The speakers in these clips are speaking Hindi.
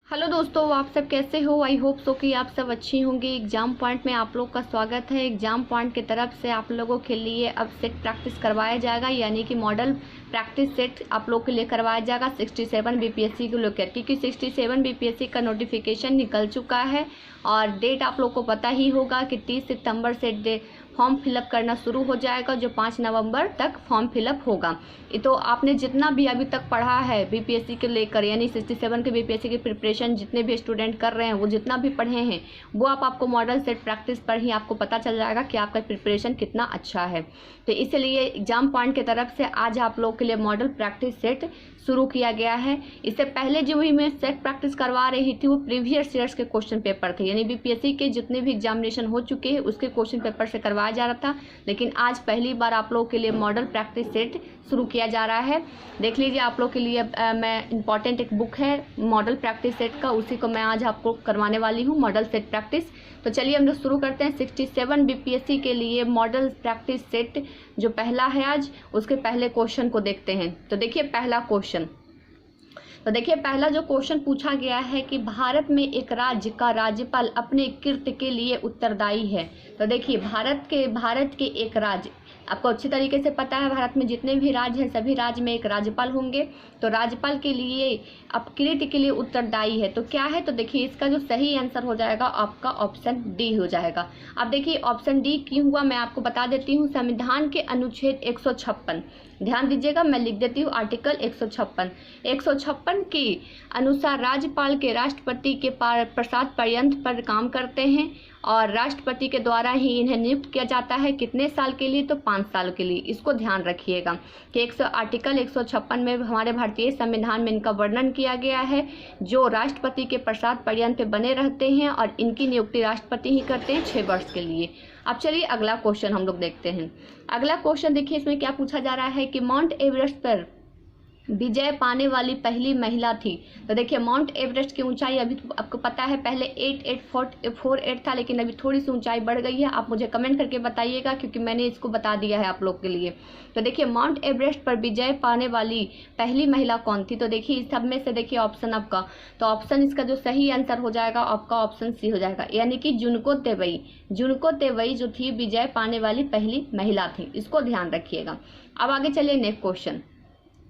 हेलो दोस्तों, आप सब कैसे हो। आई होप सो कि आप सब अच्छी होंगे। एग्जाम पॉइंट में आप लोग का स्वागत है। एग्जाम पॉइंट की तरफ से आप लोगों के लिए अब सेट प्रैक्टिस करवाया जाएगा, यानी कि मॉडल प्रैक्टिस सेट आप लोग के लिए करवाया जाएगा 67 बीपीएससी को लेकर, क्योंकि 67 बीपीएससी का नोटिफिकेशन निकल चुका है और डेट आप लोग को पता ही होगा कि 30 सितंबर से फॉर्म फिलअप करना शुरू हो जाएगा, जो 5 नवंबर तक फॉर्म फिलअप होगा। तो आपने जितना भी अभी तक पढ़ा है बीपीएससी के लेकर, यानी 67 के बीपीएससी की प्रिपरेशन जितने भी स्टूडेंट कर रहे हैं, वो जितना भी पढ़े हैं वो आपको मॉडल सेट प्रैक्टिस पर ही आपको पता चल जाएगा कि आपका प्रिपरेशन कितना अच्छा है। तो इसलिए एग्जाम पॉइंट की तरफ से आज आप लोग के लिए मॉडल प्रैक्टिस सेट शुरू किया गया है। इससे पहले जो भी मैं सेट प्रैक्टिस करवा रही थी वो प्रीवियस ईयर्स के क्वेश्चन पेपर थे, यानी बीपीएससी के जितने भी एग्जामिनेशन हो चुके हैं उसके क्वेश्चन पेपर से करवाया जा रहा था। लेकिन आज पहली बार आप लोग के लिए मॉडल प्रैक्टिस सेट शुरू किया जा रहा है। देख लीजिए, आप लोग के लिए मैं इम्पॉर्टेंट एक बुक है मॉडल प्रैक्टिस सेट का, उसी को मैं आज आपको करवाने वाली हूँ, मॉडल सेट प्रैक्टिस। तो चलिए हम लोग शुरू करते हैं 67 बीपीएससी के लिए मॉडल प्रैक्टिस सेट जो पहला है आज, उसके पहले क्वेश्चन को देखते हैं। तो देखिए पहला क्वेश्चन, तो देखिए पहला जो क्वेश्चन पूछा गया है कि भारत में एक राज्य का राज्यपाल अपने कृत्य के लिए उत्तरदायी है। तो देखिए भारत के एक राज्य, आपको अच्छी तरीके से पता है भारत में जितने भी राज्य हैं सभी राज्य में एक राज्यपाल होंगे। तो राज्यपाल के लिए कृत्य के लिए उत्तरदायी है, तो क्या है। तो देखिए इसका जो सही आंसर हो जाएगा आपका ऑप्शन डी हो जाएगा। अब देखिए ऑप्शन डी क्यों हुआ मैं आपको बता देती हूँ। संविधान के अनुच्छेद 156, ध्यान दीजिएगा मैं लिख देती हूँ, आर्टिकल 156 के अनुसार राज्यपाल के राष्ट्रपति के प्रसाद पर्यंत पर काम करते हैं और राष्ट्रपति के द्वारा ही इन्हें नियुक्त किया जाता है। कितने साल के लिए, तो 5 साल के लिए। इसको ध्यान रखिएगा कि आर्टिकल 156 में हमारे भारतीय संविधान में इनका वर्णन किया गया है, जो राष्ट्रपति के प्रसाद पर्यंत बने रहते हैं और इनकी नियुक्ति राष्ट्रपति ही करते हैं 6 वर्ष के लिए। अब चलिए अगला क्वेश्चन हम लोग देखते हैं। अगला क्वेश्चन देखिए इसमें क्या पूछा जा रहा है कि माउंट एवरेस्ट पर विजय पाने वाली पहली महिला थी। तो देखिए माउंट एवरेस्ट की ऊंचाई अभी तो आपको पता है पहले 8848 था, लेकिन अभी थोड़ी सी ऊंचाई बढ़ गई है। आप मुझे कमेंट करके बताइएगा क्योंकि मैंने इसको बता दिया है आप लोग के लिए। तो देखिए माउंट एवरेस्ट पर विजय पाने वाली पहली महिला कौन थी। तो देखिए इस सब में से देखिए ऑप्शन आपका, तो ऑप्शन इसका जो सही आंसर हो जाएगा आपका ऑप्शन सी हो जाएगा, यानी कि जुनको तेवई जो थी विजय पाने वाली पहली महिला थी। इसको ध्यान रखिएगा। अब आगे चलिए नेक्स्ट क्वेश्चन।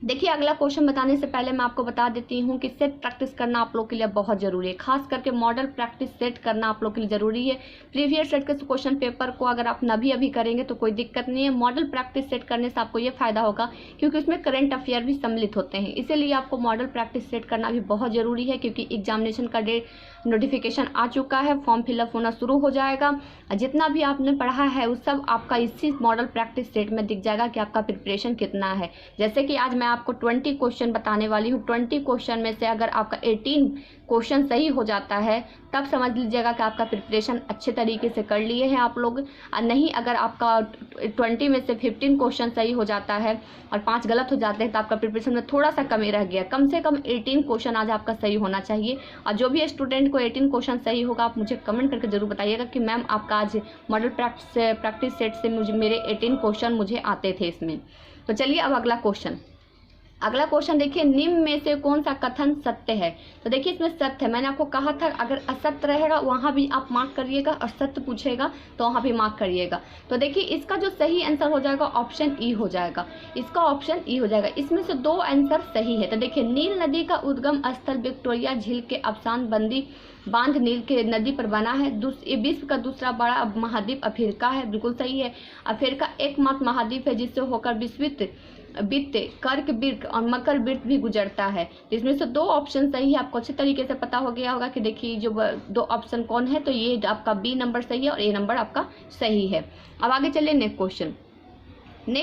देखिए अगला क्वेश्चन बताने से पहले मैं आपको बता देती हूँ कि सेट प्रैक्टिस करना आप लोग के लिए बहुत जरूरी है, खास करके मॉडल प्रैक्टिस सेट करना आप लोग के लिए जरूरी है। प्रीवियस सेट के क्वेश्चन पेपर को अगर आप अभी करेंगे तो कोई दिक्कत नहीं है। मॉडल प्रैक्टिस सेट करने से आपको ये फायदा होगा क्योंकि उसमें करंट अफेयर भी सम्मिलित होते हैं, इसीलिए आपको मॉडल प्रैक्टिस सेट करना भी बहुत जरूरी है। क्योंकि एग्जामिनेशन का डेट नोटिफिकेशन आ चुका है, फॉर्म फिलअप होना शुरू हो जाएगा। जितना भी आपने पढ़ा है उस सब आपका इसी मॉडल प्रैक्टिस सेट में दिख जाएगा कि आपका प्रिपरेशन कितना है। जैसे कि आज मैं आपको 20 क्वेश्चन बताने वाली हूँ। 20 क्वेश्चन में से अगर आपका 18 क्वेश्चन सही हो जाता है तब समझ लीजिएगा कि आपका प्रिपरेशन अच्छे तरीके से कर लिए हैं आप लोग। नहीं अगर आपका 20 में से 15 क्वेश्चन सही हो जाता है और 5 गलत हो जाते हैं तो आपका प्रिपरेशन में थोड़ा सा कमी रह गया। कम से कम 18 क्वेश्चन आज आपका सही होना चाहिए। और जो भी स्टूडेंट को 18 क्वेश्चन सही होगा आप मुझे कमेंट करके जरूर बताइएगा कि मैम आपका आज मॉडल प्रैक्टिस सेट से मेरे 18 क्वेश्चन मुझे आते थे इसमें। तो चलिए अब अगला क्वेश्चन देखिए, निम्न में से कौन सा कथन सत्य है। तो देखिए इसमें सत्य है, मैंने आपको कहा था अगर असत्य रहेगा वहां भी आप मार्क करिएगा और सत्य पूछेगा तो वहां भी मार्क करिएगा। तो देखिए इसका जो सही आंसर हो जाएगा ऑप्शन ई हो जाएगा, इसका ऑप्शन ई हो जाएगा। इसमें से 2 आंसर सही है। तो देखिए नील नदी का उद्गम स्थल विक्टोरिया झील के अफसान बंदी बांध नील के नदी पर बना है। विश्व का दूसरा बड़ा महाद्वीप अफ्रीका है, बिल्कुल सही है। अफ्रीका एकमात्र महाद्वीप है जिससे होकर विस्तृत कर्क वृत्त और मकर वृत्त भी गुजरता है। इसमें से 2 ऑप्शन सही है। आपको अच्छे तरीके से पता हो गया होगा कि देखिए जो 2 ऑप्शन कौन है, तो ये आपका बी नंबर सही है और ए नंबर आपका सही है। अब आगे चलिए नेक्स्ट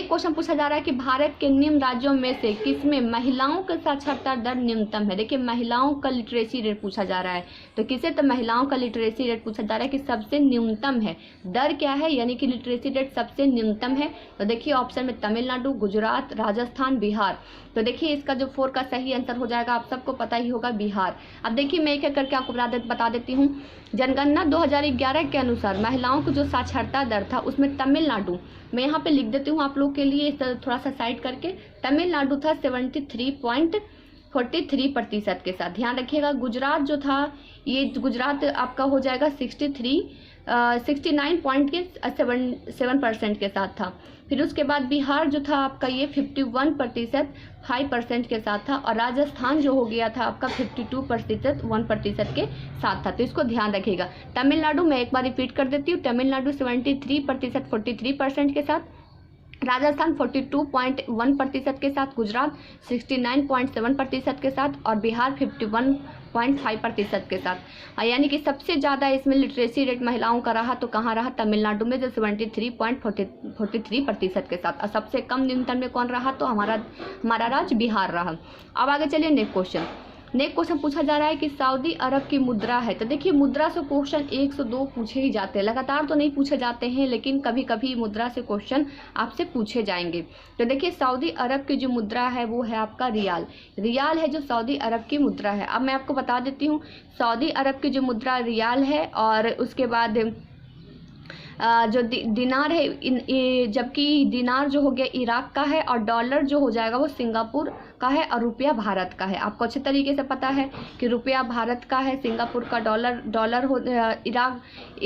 क्वेश्चन पूछा जा रहा है कि भारत के निम्न राज्यों में से किसमें महिलाओं का साक्षरता दर न्यूनतम है। देखिए महिलाओं का लिटरेसी रेट पूछा जा रहा है, तो किसे, तो महिलाओं का लिटरेसी रेट पूछा जा रहा है कि सबसे न्यूनतम है। दर क्या है, यानी कि लिटरेसी रेट सबसे न्यूनतम है। तो देखिए ऑप्शन में तमिलनाडु, गुजरात, राजस्थान, बिहार। तो देखिए इसका जो 4 का सही आंसर हो जाएगा, आप सबको पता ही होगा, बिहार। अब देखिए मैं एक करके आपको बता देती हूँ। जनगणना 2011 के अनुसार महिलाओं की जो साक्षरता दर था उसमें तमिलनाडु, मैं यहाँ पे लिख देती हूँ आप लोग के लिए थोड़ा सा साइड करके, तमिलनाडु था 73.4 43% के साथ। ध्यान रखिएगा गुजरात जो था, ये गुजरात आपका हो जाएगा 69.7% के साथ था। फिर उसके बाद बिहार जो था आपका ये 51% 5% के साथ था, और राजस्थान जो हो गया था आपका 52% 1% के साथ था। तो इसको ध्यान रखिएगा। तमिलनाडु मैं एक बार रिपीट कर देती हूँ, तमिलनाडु 73% 43% के साथ, राजस्थान 42.1% के साथ, गुजरात 69.7% के साथ, और बिहार 51.5% के साथ। यानी कि सबसे ज़्यादा इसमें लिटरेसी रेट महिलाओं का रहा तो कहाँ रहा? तमिलनाडु में, जो 73.43% के साथ। और सबसे कम न्यूनतम में कौन रहा? तो हमारा राज्य बिहार रहा। अब आगे चलिए नेक्स्ट क्वेश्चन। नेक्स्ट क्वेश्चन पूछा जा रहा है कि सऊदी अरब की मुद्रा है। तो देखिए मुद्रा से क्वेश्चन 102 पूछे ही जाते हैं, लगातार तो नहीं पूछे जाते हैं, लेकिन कभी कभी मुद्रा से क्वेश्चन आपसे पूछे जाएंगे। तो देखिए सऊदी अरब की जो मुद्रा है वो है आपका रियाल। रियाल है जो सऊदी अरब की मुद्रा है। अब मैं आपको बता देती हूँ, सऊदी अरब की जो मुद्रा रियाल है, और उसके बाद जो दिनार है, जबकि दिनार जो हो गया इराक का है, और डॉलर जो हो जाएगा वो सिंगापुर का है, और रुपया भारत का है। आपको अच्छे तरीके से पता है कि रुपया भारत का है, सिंगापुर का डॉलर हो, इराक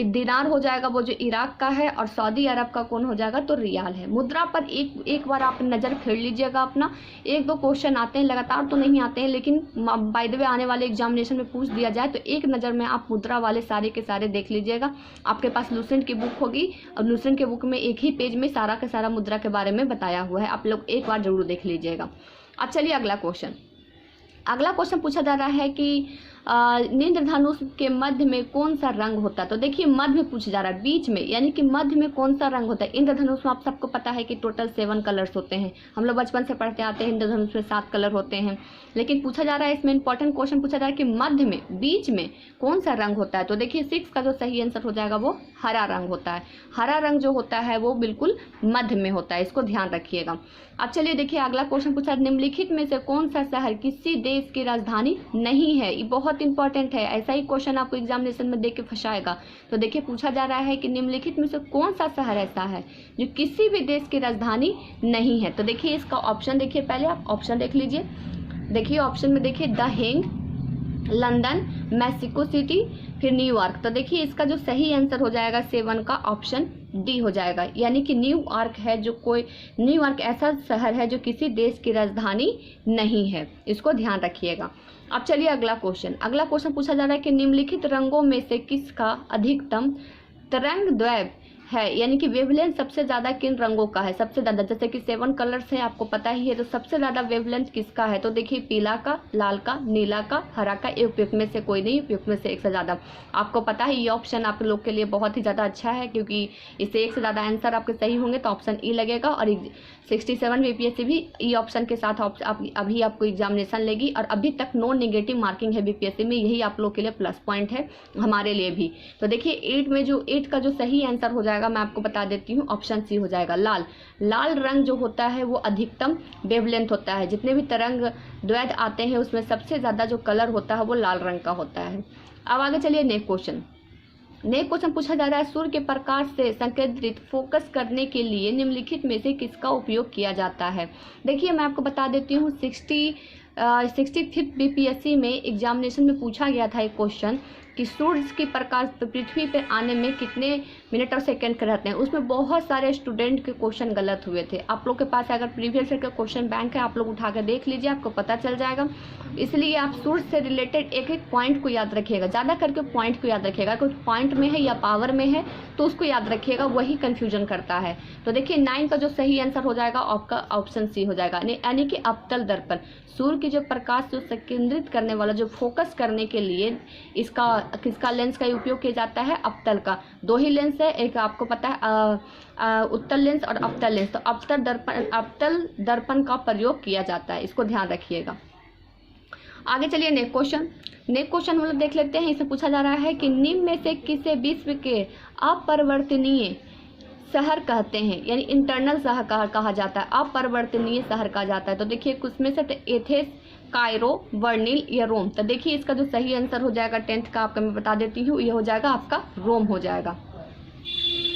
दिनार हो जाएगा वो जो इराक का है, और सऊदी अरब का कौन हो जाएगा? तो रियाल है। मुद्रा पर एक बार आप नज़र फेर लीजिएगा अपना। 1-2 क्वेश्चन आते हैं, लगातार तो नहीं आते हैं, लेकिन बाय द वे आने वाले एग्जामिनेशन में पूछ दिया जाए तो एक नज़र में आप मुद्रा वाले सारे के सारे देख लीजिएगा। आपके पास लूसेंट की बुक होगी, और लूसेंट के बुक में एक ही पेज में सारा का सारा मुद्रा के बारे में बताया हुआ है, आप लोग एक बार जरूर देख लीजिएगा। अब चलिए अगला क्वेश्चन पूछा जा रहा है कि नींद्रधनुष के मध्य में कौन सा रंग होता है? तो देखिए मध्य में पूछा जा रहा है, बीच में, यानी कि मध्य में कौन सा रंग होता है? इंद्रधनुष में आप सबको पता है कि टोटल 7 कलर्स होते हैं, हम लोग बचपन से पढ़ते आते हैं। इंद्रधनुष में 7 कलर होते हैं, लेकिन पूछा जा रहा है इसमें इंपॉर्टेंट क्वेश्चन पूछा जा रहा है कि मध्य में, बीच में कौन सा रंग होता है? तो देखिए 6 का जो सही आंसर हो जाएगा वो हरा रंग होता है। हरा रंग जो होता है वो बिल्कुल मध्य में होता है, इसको ध्यान रखिएगा। अब चलिए देखिए अगला क्वेश्चन पूछा, निम्नलिखित में से कौन सा शहर किसी देश की राजधानी नहीं है? ये बहुत इंपॉर्टेंट है, ऐसा ही क्वेश्चन आपको एग्जामिनेशन में देख के फंसाएगा। तो देखिए पूछा जा रहा है कि निम्नलिखित में से कौन सा शहर ऐसा है जो किसी भी देश की राजधानी नहीं है? तो देखिए इसका ऑप्शन देखिए, पहले आप ऑप्शन देख लीजिए। देखिए ऑप्शन में देखिए the Hague, London, Mexico city, फिर न्यूयॉर्क। तो देखिए इसका जो सही आंसर हो जाएगा 7 का ऑप्शन डी हो जाएगा, यानी कि न्यूयॉर्क है जो न्यूयॉर्क ऐसा शहर है जो किसी देश की राजधानी नहीं है, इसको ध्यान रखिएगा। अब चलिए अगला क्वेश्चन पूछा जा रहा है कि निम्नलिखित रंगों में से किसका अधिकतम तरंग दैर्ध्य है? यानी कि वेवलेंथ सबसे ज्यादा किन रंगों का है? सबसे ज्यादा, जैसे कि 7 कलर्स है आपको पता ही है, तो सबसे ज्यादा वेवलेंथ किसका है? तो देखिए पीला का, लाल का, नीला का, हरा का, उपयुक्त में से कोई नहीं, उपयुक्त में से एक से ज्यादा। आपको पता है ये ऑप्शन आप लोग के लिए बहुत ही ज्यादा अच्छा है, क्योंकि इससे एक से ज्यादा आंसर आपके सही होंगे तो ऑप्शन ई लगेगा। और 67 बीपीएससी भी ई ऑप्शन के साथ अभी आपको एग्जामिनेशन लेगी, और अभी तक नो नेगेटिव मार्किंग है बीपीएससी में, यही आप लोग के लिए प्लस पॉइंट है, हमारे लिए भी। तो देखिए 8 का जो सही आंसर हो जाएगा मैं आपको बता देती हूँ, ऑप्शन सी हो जाएगा, लाल। लाल रंग जो होता है वो अधिकतम वेवलेंथ होता है, जितने भी तरंग दैर्ध्य आते हैं उसमें सबसे ज्यादा जो कलर होता है वो लाल रंग का होता है। अब आगे चलिए नेक्स्ट क्वेश्चन पूछा जा रहा है, सूर्य के प्रकाश से संकेंद्रित फोकस करने के लिए निम्नलिखित में से किसका उपयोग किया जाता है? देखिए मैं आपको बता देती हूँ, 65 बीपीएससी में एग्जामिनेशन में पूछा गया था एक क्वेश्चन कि सूर्य के प्रकाश पृथ्वी पे आने में कितने मिनट और सेकंड के रहते हैं। उसमें बहुत सारे स्टूडेंट के क्वेश्चन गलत हुए थे। आप लोग के पास अगर प्रीवियस ईयर का क्वेश्चन बैंक है, आप लोग उठा कर देख लीजिए, आपको पता चल जाएगा। इसलिए आप सूर्य से रिलेटेड एक एक पॉइंट को याद रखिएगा, ज़्यादा करके पॉइंट को याद रखिएगा। कुछ पॉइंट में है या पावर में है तो उसको याद रखिएगा, वही कन्फ्यूजन करता है। तो देखिए 9 का जो सही आंसर हो जाएगा आपका ऑप्शन सी हो जाएगा, यानी कि अवतल दर्पण। सूर्य की जो प्रकाश जो केंद्रित करने वाला, जो फोकस करने के लिए किसका लेंस का उपयोग किया जाता है? अवतल का। 2 ही लेंस है, एक आपको पता है उत्तल लेंस और अवतल लेंस। तो अवतल दर्पण का प्रयोग किया जाता है, इसको ध्यान रखिएगा। आगे चलिए नेक्स्ट क्वेश्चन हम लोग देख लेते हैं। इसमें पूछा जा रहा है कि निम्न में से किसे विश्व के अपरिवर्तनीय शहर कहते हैं, यानी इंटरनल शहर कहा जाता है, अपरिवर्तनीय शहर कहा जाता है। तो देखिए कुछ में से एथेंस, कायरो, बर्लिन या रोम। तो देखिए इसका जो सही आंसर हो जाएगा 10th का आपका मैं बता देती हूँ, ये हो जाएगा आपका रोम हो जाएगा।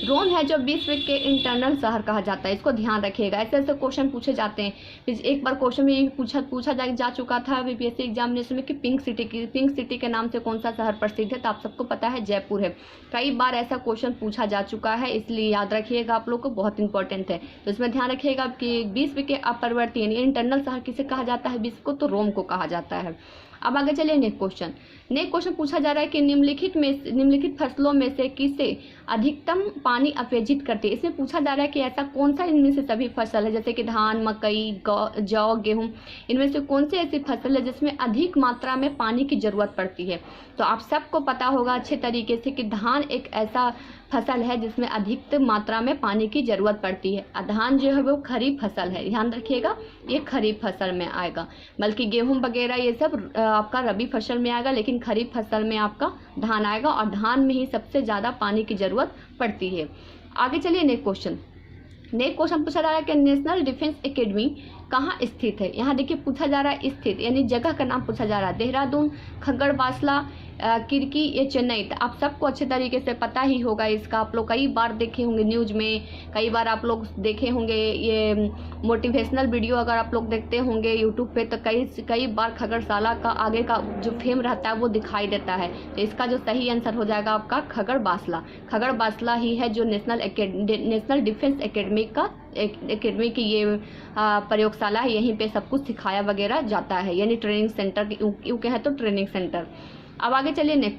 रोम है जो विश्व के इंटरनल शहर कहा जाता है, इसको ध्यान रखिएगा। ऐसे ऐसे क्वेश्चन पूछे जाते हैं। एक बार क्वेश्चन में पूछा जा चुका था बीपीएससी एग्जामिनेशन में कि पिंक सिटी के नाम से कौन सा शहर प्रसिद्ध है, तो आप सबको पता है जयपुर है। कई बार ऐसा क्वेश्चन पूछा जा चुका है, इसलिए याद रखिएगा, आप लोग को बहुत इंपॉर्टेंट है। तो इसमें ध्यान रखिएगा कि विश्व के अपरिवर्ती यानी इंटरनल शहर किसे कहा जाता है विश्व को, तो रोम को कहा जाता है। अब आगे चलिए नेक्स्ट क्वेश्चन पूछा जा रहा है कि निम्नलिखित फसलों में से किसे अधिकतम पानी अपेक्षित करती है। इसमें पूछा जा रहा है कि ऐसा कौन सा इनमें से सभी फसल है, जैसे कि धान, मकई, जौ, गेहूं, इनमें से कौन सी ऐसी फसल है जिसमें अधिक मात्रा में पानी की जरूरत पड़ती है। तो आप सबको पता होगा अच्छे तरीके से कि धान एक ऐसा फसल है जिसमें अधिकतम मात्रा में पानी की जरूरत पड़ती है। धान जो है वो खरीफ फसल है, ध्यान रखिएगा, ये खरीफ फसल में आएगा। बल्कि गेहूं वगैरह ये सब आपका रबी फसल में आएगा, लेकिन खरीफ फसल में आपका धान आएगा, और धान में ही सबसे ज़्यादा पानी की जरूरत पड़ती है। आगे चलिए नेक्स्ट क्वेश्चन पूछा जा रहा है कि नेशनल डिफेंस एकेडमी कहाँ स्थित है। यहाँ देखिए पूछा जा रहा है स्थित, यानी जगह का नाम पूछा जा रहा है। देहरादून, खग्गड़बासला, किरकी या चेन्नई। तो आप सबको अच्छे तरीके से पता ही होगा इसका, आप लोग कई बार देखे होंगे न्यूज़ में, कई बार आप लोग देखे होंगे ये मोटिवेशनल वीडियो अगर आप लोग देखते होंगे यूट्यूब पे, तो कई बार खगड़साला का आगे का जो फेम रहता है वो दिखाई देता है। तो इसका जो सही आंसर हो जाएगा आपका खगड़बासला ही है जो नेशनल डिफेंस एकेडमी की ये प्रयोगशाला है। यहीं पे सब कुछ सिखाया वगैरह जाता है, यानी ट्रेनिंग सेंटर यूँ कहें तो ट्रेनिंग सेंटर। अब आगे चलिए नेक्स्ट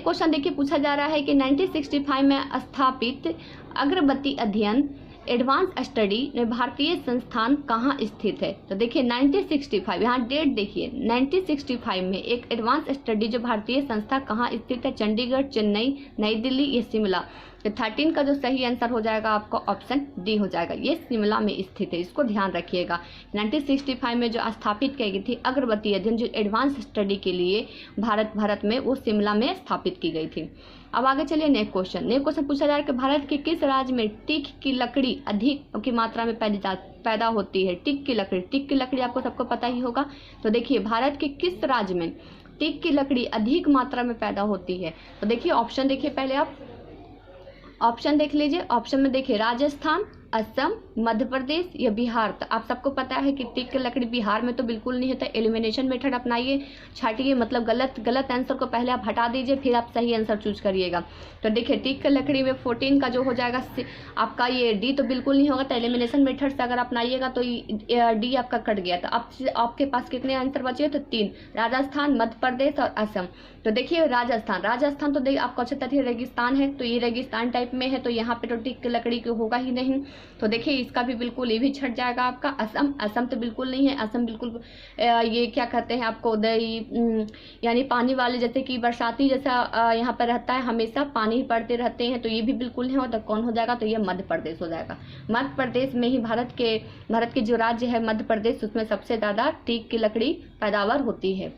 क्वेश्चन देखिए पूछा जा रहा है कि 1965 में स्थापित अग्रगति अध्ययन एडवांस स्टडी में भारतीय संस्थान कहाँ स्थित है। तो देखिए 1965, यहाँ डेट देखिए 1965 में एक एडवांस स्टडी जो भारतीय संस्था कहाँ स्थित है, चंडीगढ़, चेन्नई, नई दिल्ली या शिमला। तो 13 का जो सही आंसर हो जाएगा आपका ऑप्शन डी हो जाएगा, ये शिमला में स्थित है, इसको ध्यान रखिएगा। 1965 में जो स्थापित की गई थी अग्रगति अध्ययन जो एडवांस स्टडी के लिए भारत में, वो शिमला में स्थापित की गई थी। अब आगे चलिए नेक्स्ट क्वेश्चन पूछा जा रहा है कि भारत के किस राज्य में टीक की लकड़ी अधिक की मात्रा में पैदा होती है। टीक की लकड़ी आपको सबको पता ही होगा। तो देखिए भारत के किस राज्य में टीक की लकड़ी अधिक मात्रा में पैदा होती है। तो देखिए ऑप्शन देखिए, पहले आप ऑप्शन देख लीजिए। ऑप्शन में देखिए राजस्थान, असम, मध्य प्रदेश या बिहार। तो आप सबको पता है कि टीक की लकड़ी बिहार में तो बिल्कुल नहीं होता। एलिमिनेशन मेथड अपनाइए, छाटिए, मतलब गलत आंसर को पहले आप हटा दीजिए, फिर आप सही आंसर चूज करिएगा। तो देखिए टीक की लकड़ी में 14 का जो हो जाएगा आपका ये डी तो बिल्कुल नहीं होगा। तो एलिमिनेशन मेथड से अगर अपनाइएगा तो डी आपका कट गया। तो आपके पास कितने आंसर बचे? तो 3, राजस्थान, मध्य प्रदेश और असम। तो देखिए राजस्थान तो देखिए आपको अच्छे तरीके रेगिस्तान है, तो ये रेगिस्तान टाइप में है, तो यहाँ पे तो टीक की लकड़ी की होगा ही नहीं। तो देखिए इसका भी बिल्कुल ये भी छट जाएगा आपका। असम तो बिल्कुल नहीं है। असम बिल्कुल ये क्या कहते हैं आपको यानी पानी वाले, जैसे कि बरसाती जैसा यहाँ पर रहता है, हमेशा पानी पड़ते रहते हैं, तो ये भी बिल्कुल नहीं होता। कौन हो जाएगा? तो ये मध्य प्रदेश हो जाएगा। मध्य प्रदेश में ही भारत के जो राज्य है मध्य प्रदेश, उसमें सबसे ज़्यादा टीक की लकड़ी पैदावार होती है।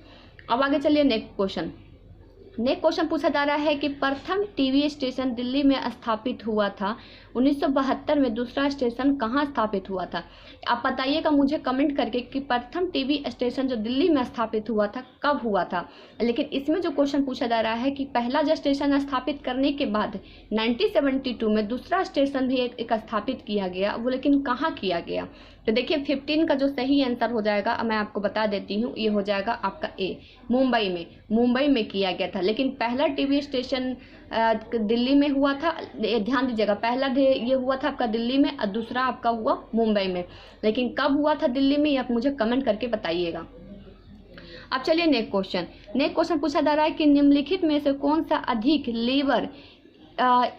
अब आगे चलिए नेक्स्ट क्वेश्चन पूछा जा रहा है कि प्रथम टीवी स्टेशन दिल्ली में स्थापित हुआ था। 1972 में दूसरा स्टेशन कहाँ स्थापित हुआ था? आप बताइएगा मुझे कमेंट करके कि प्रथम टीवी स्टेशन जो दिल्ली में स्थापित हुआ था कब हुआ था। लेकिन इसमें जो क्वेश्चन पूछा जा रहा है कि पहला जो स्टेशन स्थापित करने के बाद 1972 में दूसरा स्टेशन भी एक स्थापित किया गया, वो लेकिन कहाँ किया गया? तो देखिए 15 का जो सही आंसर हो जाएगा मैं आपको बता देती हूँ, ये हो जाएगा आपका ए, मुंबई में किया गया था। लेकिन पहला टीवी स्टेशन दिल्ली में हुआ था, ध्यान दीजिएगा, पहला ये हुआ था आपका दिल्ली में और दूसरा आपका हुआ मुंबई में। लेकिन कब हुआ था दिल्ली में, ये आप मुझे कमेंट करके बताइएगा। अब चलिए नेक्स्ट क्वेश्चन पूछा जा रहा है कि निम्नलिखित में से कौन सा अधिक लेबर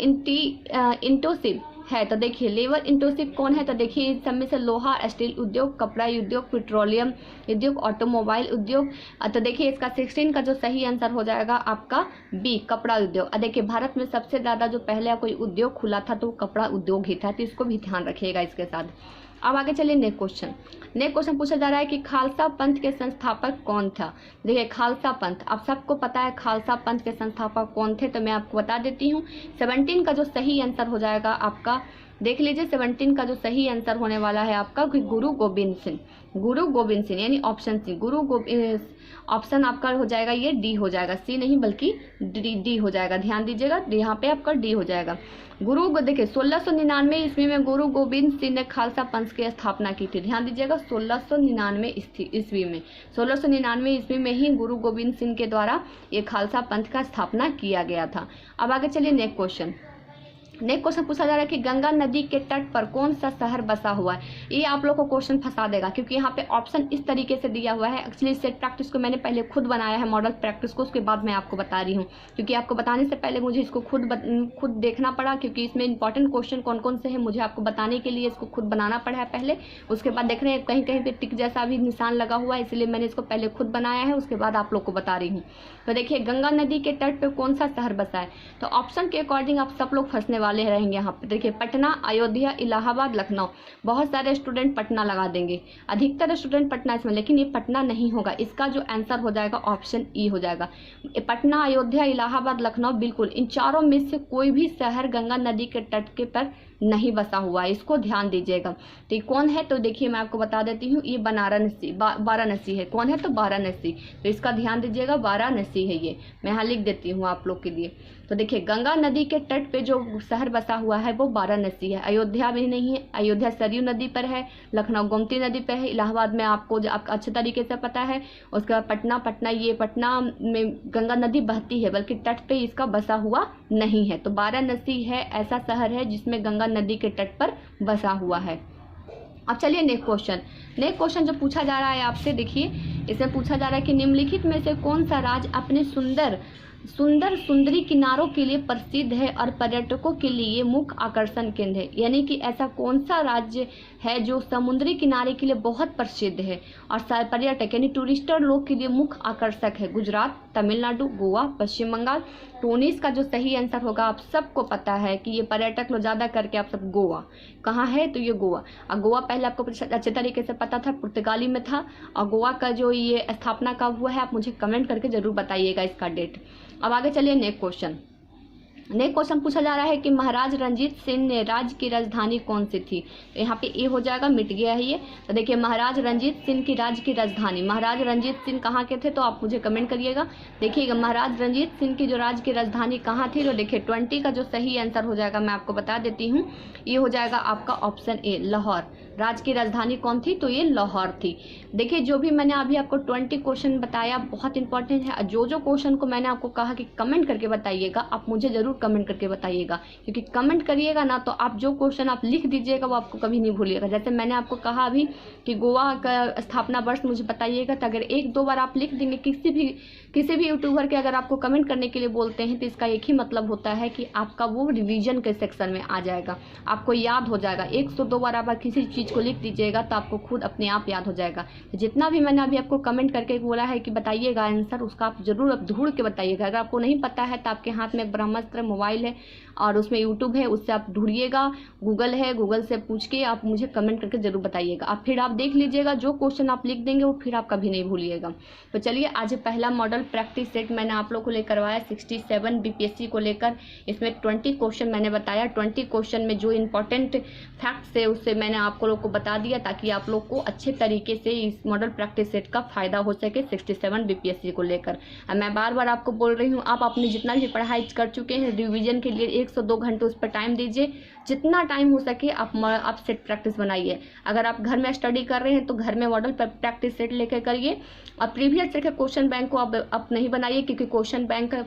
इंटेंसिव है। तो देखिए लेबर इंटेंसिव कौन है? तो देखिए इस सब में से लोहा, स्टील उद्योग, कपड़ा उद्योग, पेट्रोलियम उद्योग, ऑटोमोबाइल उद्योग। तो देखिए इसका 16 का जो सही आंसर हो जाएगा आपका बी, कपड़ा उद्योग। देखिए भारत में सबसे ज़्यादा जो पहले कोई उद्योग खुला था तो कपड़ा उद्योग ही था, तो इसको भी ध्यान रखिएगा इसके साथ। अब आगे चलिए नेक्स्ट क्वेश्चन पूछा जा रहा है कि खालसा पंथ के संस्थापक कौन था। देखिए खालसा पंथ, आप सबको पता है खालसा पंथ के संस्थापक कौन थे, तो मैं आपको बता देती हूँ। 17 का जो सही आंसर हो जाएगा आपका देख लीजिए 17 का जो सही आंसर होने वाला है आपका गुरु गोविंद सिंह। गुरु गोविंद सिंह यानी ऑप्शन सी, ऑप्शन आपका हो जाएगा ये डी हो जाएगा, सी नहीं बल्कि डी हो जाएगा। ध्यान दीजिएगा यहाँ पे आपका डी हो जाएगा। देखिए 1699 ईस्वी में गुरु गोविंद सिंह ने खालसा पंथ की स्थापना की थी। ध्यान दीजिएगा 1699 ईस्वी में, 1699 ईस्वी में ही गुरु गोविंद सिंह के द्वारा ये खालसा पंथ का स्थापना किया गया था। अब आगे चलिए नेक्स्ट क्वेश्चन पूछा जा रहा है कि गंगा नदी के तट पर कौन सा शहर बसा हुआ है। ये आप लोग को क्वेश्चन फंसा देगा क्योंकि यहाँ पे ऑप्शन इस तरीके से दिया हुआ है। एक्चुअली सेट प्रैक्टिस को मैंने पहले खुद बनाया है, मॉडल प्रैक्टिस को, उसके बाद मैं आपको बता रही हूँ, क्योंकि आपको बताने से पहले मुझे इसको खुद देखना पड़ा, क्योंकि इसमें इंपॉर्टेंट क्वेश्चन कौन कौन से हैं मुझे आपको बताने के लिए इसको खुद बनाना पड़ा है पहले। उसके बाद देख रहे हैं कहीं कहीं पे टिक जैसा भी निशान लगा हुआ है, इसलिए मैंने इसको पहले खुद बनाया है, उसके बाद आप लोग को बता रही हूँ। तो देखिए गंगा नदी के तट पर कौन सा शहर बसा है, तो ऑप्शन के अकॉर्डिंग आप सब लोग फंसने वाले रहेंगे यहाँ पे। देखिए पटना, अयोध्या, इलाहाबाद, लखनऊ। बहुत सारे स्टूडेंट पटना लगा देंगे, अधिकतर स्टूडेंट पटना इसमें, लेकिन ये पटना नहीं होगा। इसका जो आंसर हो जाएगा ऑप्शन ई हो जाएगा। पटना, अयोध्या, इलाहाबाद, लखनऊ, बिल्कुल इन चारों में से कोई भी शहर गंगा नदी के तट के पर नहीं बसा हुआ है, इसको ध्यान दीजिएगा। तो ये कौन है, तो देखिए मैं आपको बता देती हूँ, ये वाराणसी है। कौन है, तो वाराणसी। तो इसका ध्यान दीजिएगा, वाराणसी है ये, मैं यहाँ लिख देती हूँ आप लोग के लिए। तो देखिए गंगा नदी के तट पे जो शहर बसा हुआ है वो वाराणसी है। अयोध्या भी नहीं है, अयोध्या सरयू नदी पर है, लखनऊ गोमती नदी पर है, इलाहाबाद में आपको अच्छे तरीके से पता है। उसके बाद पटना में गंगा नदी बहती है, बल्कि तट पे इसका बसा हुआ नहीं है। तो वाराणसी है ऐसा शहर है जिसमें गंगा नदी के तट पर बसा हुआ है। अब चलिए नेक्स्ट क्वेश्चन जो पूछा जा रहा है आपसे, देखिए इसमें पूछा जा रहा है कि निम्नलिखित में से कौन सा राज्य अपने सुंदरी किनारों के लिए प्रसिद्ध है और पर्यटकों के लिए मुख्य आकर्षण केंद्र है। यानी कि ऐसा कौन सा राज्य है जो समुद्री किनारे के लिए बहुत प्रसिद्ध है और पर्यटक यानी टूरिस्टर लोग के लिए मुख्य आकर्षक है। गुजरात, तमिलनाडु, गोवा, पश्चिम बंगाल। तो 19 का जो सही आंसर होगा आप सबको पता है कि ये पर्यटक लोग ज़्यादा करके आप सब गोवा। कहाँ है, तो ये गोवा। और गोवा पहले आपको अच्छे तरीके से पता था, पुर्तगाली में था। और गोवा का जो ये स्थापना कब हुआ है आप मुझे कमेंट करके जरूर बताइएगा इसका डेट। अब आगे चलिए नेक्स्ट क्वेश्चन पूछा जा रहा है कि महाराज रंजीत सिंह ने राज्य की राजधानी कौन सी थी। तो यहाँ पे ए हो जाएगा, मिट गया है ये। तो देखिए महाराज रंजीत सिंह की राज्य की राजधानी, महाराज रंजीत सिंह कहाँ के थे, तो आप मुझे कमेंट करिएगा। देखिएगा महाराज रंजीत सिंह की जो राज्य की राजधानी कहाँ थी, तो देखिए 20 का जो सही आंसर हो जाएगा मैं आपको बता देती हूँ, ये हो जाएगा आपका ऑप्शन ए, लाहौर। राज्य की राजधानी कौन थी, तो ये लाहौर थी। देखिए जो भी मैंने अभी आपको 20 क्वेश्चन बताया बहुत इंपॉर्टेंट है। जो क्वेश्चन को मैंने आपको कहा कि कमेंट करके बताइएगा, आप मुझे जरूर कमेंट करके बताइएगा, क्योंकि कमेंट करिएगा ना तो आप जो क्वेश्चन आप लिख दीजिएगा वो आपको कभी नहीं भूलिएगा। जैसे मैंने आपको कहा अभी कि गोवा का स्थापना वर्ष मुझे बताइएगा, तो अगर 1-2 बार आप लिख देंगे, किसी भी यूट्यूबर के अगर आपको कमेंट करने के लिए बोलते हैं, तो इसका एक ही मतलब होता है कि आपका वो रिवीजन के सेक्शन में आ जाएगा, आपको याद हो जाएगा। 102 बार आप किसी चीज़ को लिख दीजिएगा तो आपको खुद अपने आप याद हो जाएगा। तो जितना भी मैंने अभी आपको कमेंट करके बोला है कि बताइएगा आंसर, उसका आप जरूर ढूंढ के बताइएगा। अगर आपको नहीं पता है तो आपके हाथ में एक ब्रह्मास्त्र मोबाइल है और उसमें यूट्यूब है, उससे आप ढूंढिएगा, गूगल है, गूगल से पूछ के आप मुझे कमेंट करके जरूर बताइएगा। आप फिर आप देख लीजिएगा, जो क्वेश्चन आप लिख देंगे वो फिर आप कभी नहीं भूलिएगा। तो चलिए आज पहला मॉडल प्रैक्टिस सेट मैंने आप लोग को लेकर करवाया 67 बीपीएससी को लेकर। इसमें 20 क्वेश्चन मैंने बताया, 20 क्वेश्चन में जो इंपॉर्टेंट फैक्ट्स है उससे मैंने आपको लोग को बता दिया, ताकि आप लोग को अच्छे तरीके से इस मॉडल प्रैक्टिस सेट का फायदा हो सके 67 बीपीएससी को लेकर। मैं बार बार आपको बोल रही हूँ, आप अपनी जितना भी पढ़ाई कर चुके हैं रिवीजन के लिए 102 घंटे उस पर टाइम दीजिए। जितना टाइम हो सके आप सेट प्रैक्टिस बनाइए। अगर आप घर में स्टडी कर रहे हैं तो घर में मॉडल प्रैक्टिस सेट लेकर करिए। और प्रीवियस ईयर के क्वेश्चन बैंक को आप नहीं बनाइए, क्योंकि क्वेश्चन बैंक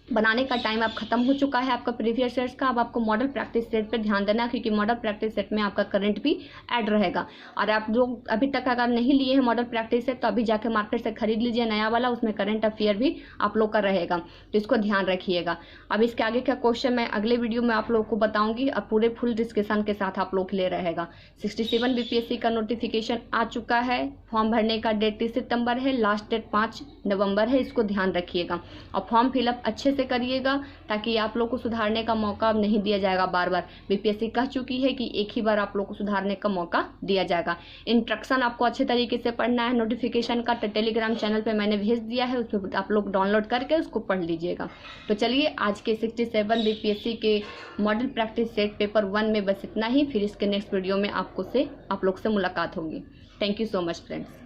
बनाने का टाइम अब खत्म हो चुका है आपका प्रीवियस ईयर्स का। अब आपको मॉडल प्रैक्टिस सेट पे ध्यान देना, क्योंकि मॉडल प्रैक्टिस सेट में आपका करंट भी ऐड रहेगा। और आप जो अभी तक अगर नहीं लिए हैं मॉडल प्रैक्टिस सेट, तो अभी जाके मार्केट से खरीद लीजिए नया वाला, उसमें करंट अफेयर भी आप लोग का रहेगा, तो इसको ध्यान रखिएगा। अब इसके आगे का क्वेश्चन मैं अगले वीडियो में आप लोग को बताऊंगी, अब पूरे फुल डिस्कशन के साथ आप लोग के लिए रहेगा। 67 बीपीएससी का नोटिफिकेशन आ चुका है, फॉर्म भरने का डेट 30 सितंबर है, लास्ट डेट 5 नवंबर है, इसको ध्यान रखिएगा। और फॉर्म फिलअप अच्छे से करिएगा, ताकि आप लोग को सुधारने का मौका अब नहीं दिया जाएगा। बार बार बीपीएससी कह चुकी है कि एक ही बार आप लोग को सुधारने का मौका दिया जाएगा। इंस्ट्रक्शन आपको अच्छे तरीके से पढ़ना है। नोटिफिकेशन का टेलीग्राम चैनल पे मैंने भेज दिया है, उसमें आप लोग डाउनलोड करके उसको पढ़ लीजिएगा। तो चलिए, आज के 67 बीपीएससी के मॉडल प्रैक्टिस सेट पेपर 1 में बस इतना ही। फिर इसके नेक्स्ट वीडियो में आप लोग से मुलाकात होगी। Thank you so much friends.